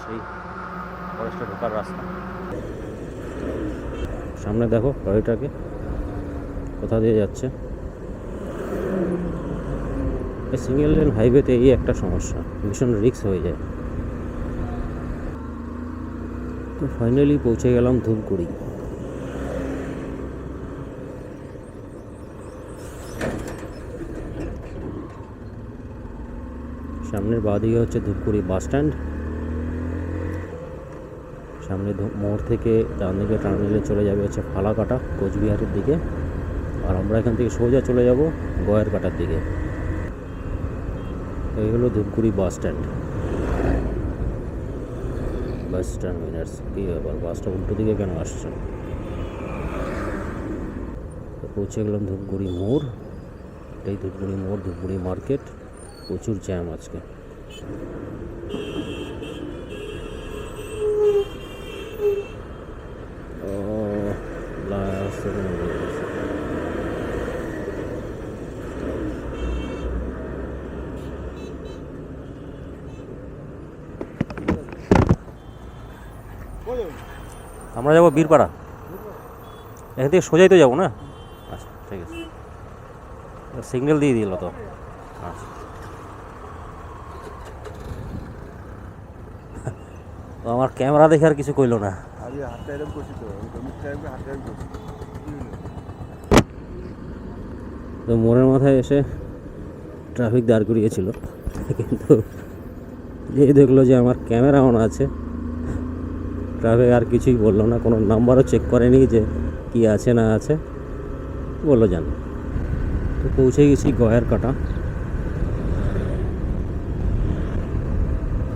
সেই ফরেস্টে ঢোকার রাস্তা। সামনে দেখো গাড়িটাকে কোথা দিয়ে যাচ্ছে। এই সিঙ্গেল লেন হাইওয়েতে এই একটা সমস্যা, ভীষণ রিস্ক হয়ে যায়। তো ফাইনালি পৌঁছে গেলাম ধূপগুড়ি। সামনের বাঁদিকে হচ্ছে ধূপগুড়ি বাস স্ট্যান্ড। সামনে মোড় থেকে ডান দিকে টার্ন নিলে চলে যাবে হচ্ছে ফালাকাটা কোচবিহারের দিকে, আর আমরা এখান থেকে সোজা চলে যাব গয়ের কাটার দিকে। এই হলো Dhupguri bus stand. Bus terminus কী ব্যাপার, বাসটা উল্টো দিকে কেন আসছে? পৌঁছে গেলাম ধূপগুড়ি মোড়। এই ধূপগুড়ি মোড়, ধূপগুড়ি মার্কেট। প্রচুর জ্যাম আজকে। আমরা যাবো বীরপাড়া, এখান থেকে সোজাই তো যাবো না? আচ্ছা ঠিক আছে, সিগন্যাল দিয়ে দিল তো। আচ্ছা তো আমার ক্যামেরা দেখে আর কিছু কইলো না। তো মোড়ের মাথায় এসে ট্রাফিক দাঁড় করিয়েছিল, কিন্তু যে দেখলো যে আমার ক্যামেরা অন আছে, ট্রাফিক আর কিছুই বললো না, কোনো নাম্বারও চেক করেনি যে কি আছে না আছে, বললো যান। তো পৌঁছে গেছি গয়ের কাটা।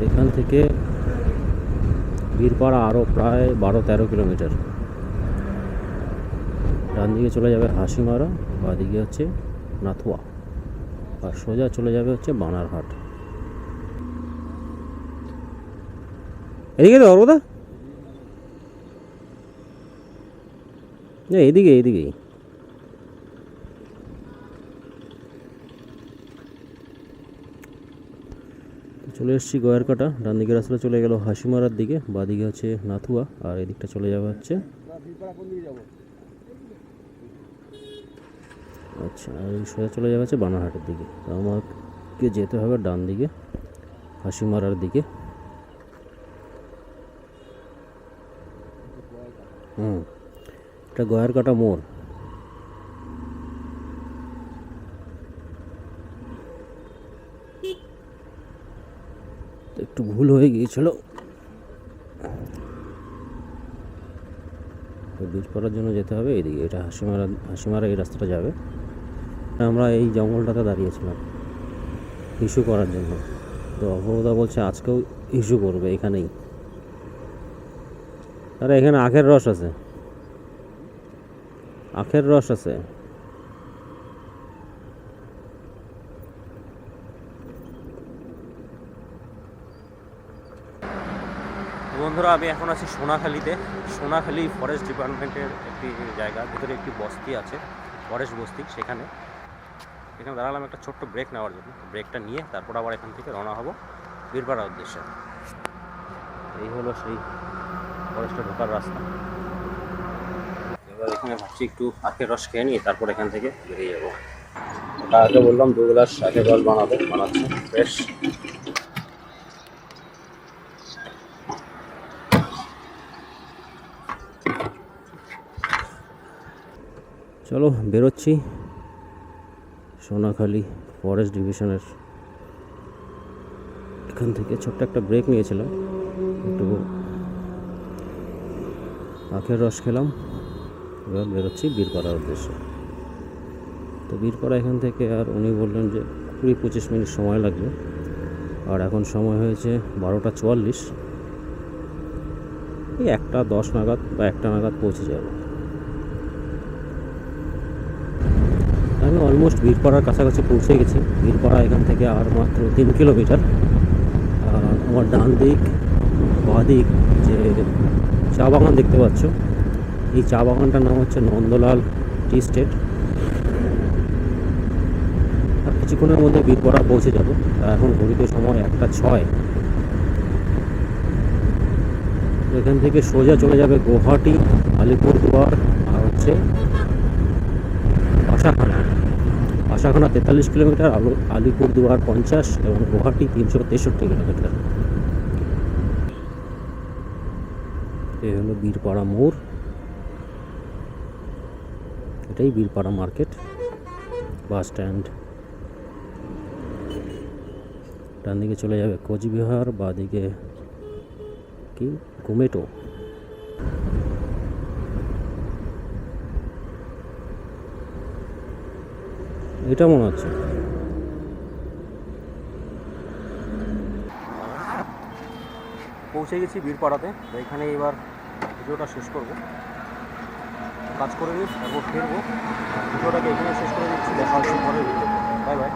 এখান থেকে বীরপাড়া আরও প্রায় 12-13 কিলোমিটার। ডান দিকে চলে যাবে হাসিমারা, বাঁ দিকে হচ্ছে নাথুয়া, আর সোজা চলে যাবে হচ্ছে বানারহাট। এদিকে তো অর্বদা, এইদিকে এইদিকেই। চলে এসেছি গয়ের কাটা। ডান দিকে রাস্তা চলে গেল হাসিমারার দিকে, বাঁ দিকে হচ্ছে নাথুয়া, আর এদিকটা চলে যাবে হচ্ছে আচ্ছা, আর সোজা চলে যাবে হচ্ছে বানারহাটের দিকে। তো আমাকে যেতে হবে ডান দিকে হাসিমারার দিকে। এটা গয়ের কাটা মোড়। একটু ভুল হয়ে গিয়েছিল, বীজ পড়ার জন্য যেতে হবে এইদিকে। এটা হাসিমারা এই রাস্তাটা যাবে। আমরা এই জঙ্গলটাতে দাঁড়িয়েছিলাম ইস্যু করার জন্য। তো অপরদা বলছে আজকেও ইস্যু করবে এখানেই। আরে এখানে আখের রস আছে, আখের রস আছে। বন্ধুরা, আমি এখন আছি সোনাখালীতে। সোনাখালী ফরেস্ট ডিপার্টমেন্টের একটি জায়গা, ভিতরে একটি বস্তি আছে, ফরেস্ট বস্তি। সেখানে দাঁড়ালাম একটা ছোট্ট ব্রেক নেওয়ার জন্য। ব্রেকটা নিয়ে তারপর আবার এখান থেকে রওনা হব বীরপাড়ার উদ্দেশ্যে। এই হলো সেই ফরেস্টে ঢোকার রাস্তা। এবার এখানে ভাবছি একটু আখের রস খেয়ে নিই, তারপর এখান থেকে বেরিয়ে যাবো। আগে বললাম 2 গ্লাস আখের রস বানাচ্ছে ফ্রেশ। চলো বেরোচ্ছি সোনাখালী ফরেস্ট ডিভিশনের এখান থেকে। ছোট্ট একটা ব্রেক নিয়েছিলাম, একটু আখের রস খেলাম। এবার বেরোচ্ছি বীরপাড়ার উদ্দেশ্যে। তো বীরপাড়া এখান থেকে আর উনি বললেন যে 20-25 মিনিট সময় লাগবে, আর এখন সময় হয়েছে 12টা 44। এই 1টা 10 নাগাদ বা 1টা নাগাদ পৌঁছে যাব। আমি অলমোস্ট বীরপাড়ার কাছাকাছি পৌঁছে গেছি। বীরপাড়া এখান থেকে আর মাত্র 3 কিলোমিটার। আমার ডান দিক বাঁ দিক যে চা বাগান দেখতে পাচ্ছ, এই চা বাগানটার নাম হচ্ছে নন্দলাল টি স্টেট। আর কিছুক্ষণের মধ্যে বীরপাড়া পৌঁছে যাব। এখন ঘড়িতে সময় 1টা 6। এখান থেকে সোজা চলে যাবে গুয়াহাটি, আলিপুরদুয়ার আর হচ্ছে আশাখানা। আশাখানা 43 কিলোমিটার, আলিপুরদুয়ার 50 এবং গুয়াহাটি 363 কিলোমিটার। এই হলো বীরপাড়া মোড়, এটাই বীরপাড়া মার্কেট, বাস স্ট্যান্ড। ডান দিকে চলে যাবে কোচবিহার, বা দিকে কি কুমেটো। এটা মনে হচ্ছে পৌঁছে গেছি বীরপাড়াতে। তো এখানে এবার ভিডিওটা শেষ করব, কাজ করে নিই, তারপর ফিরবো। ভিডিওটাকে এখানে শেষ করে দিচ্ছি। দেখা হচ্ছে পরের ভিডিও। Bye bye.